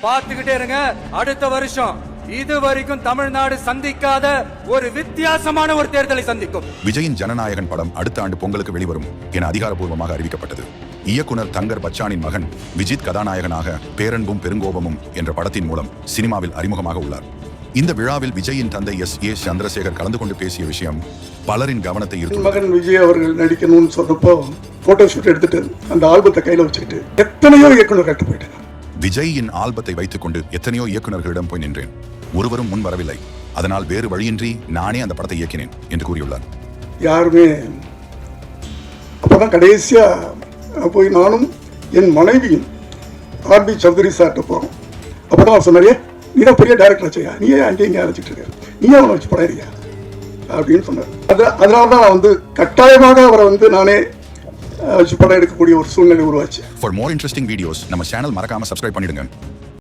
பார்த்துக்கிட்டே இருங்க. அடுத்த வருஷம் இது வரைக்கும் தமிழ்நாடு சந்திக்காத ஒரு வித்தியாசமான ஒரு தேர்தலை சந்திக்கும். விஜயின் ஜனநாயகன் படம் அடுத்த ஆண்டு பொங்கலுக்கு வெளிவரும் என அதிகாரப்பூர்வமாக அறிவிக்கப்பட்டது. இயக்குனர் தங்கர் பச்சானின் மகன் விஜித் கதாநாயகனாக பேரன்பும் பெருங்கோபமும் என்ற படத்தின் மூலம் சினிமாவில் அறிமுகமாக உள்ளார். இந்த விழாவில் விஜயின் தந்தை S.A. சந்திரசேகர் கலந்து கொண்டு பேசிய விஷயம் பலரின் கவனத்தை ஈர்த்தது. மகன் விஜய் அவர்கள் நடிக்கணும்னு சொன்னப்போ போட்டோ ஷூட் எடுத்துட்டு அந்த ஆல்பத்தை கையில வச்சுக்கிட்டு எத்தனையோ இயக்குனர் கட்டு போயிட்டேன். விஜயின் ஆல்பத்தை வைத்துக் கொண்டு எத்தனையோ இயக்குநர்களிடம் போய் நின்றேன், ஒருவரும் முன் வரவில்லை. அதனால் வேறு வழியின்றி நானே அந்த படத்தை இயக்கினேன் என்று கூறியுள்ளார். யாருமே அப்பதான் கடைசியா போய் நானும் என் மனைவியும் R.B. சௌத்ரி சார்ட்ட போறோம். அப்பதான் அவர் சொன்னாரே, நீ தான் பெரிய டைரக்டர் செய்யா, நீயே அங்கே இங்கே அழைச்சிட்டு இருக்க, நீயே அவனை வச்சு படையிறியா அப்படின்னு சொன்னார். அதனாலதான் நான் கட்டாயமாக அவரை நானே வச்சு படம் எடுக்கக்கூடிய ஒரு சூழ்நிலை உருவாச்சு. For more interesting videos நம்ம சேனல் மறக்காம சப்ஸ்கிரைப் பண்ணிடுங்க.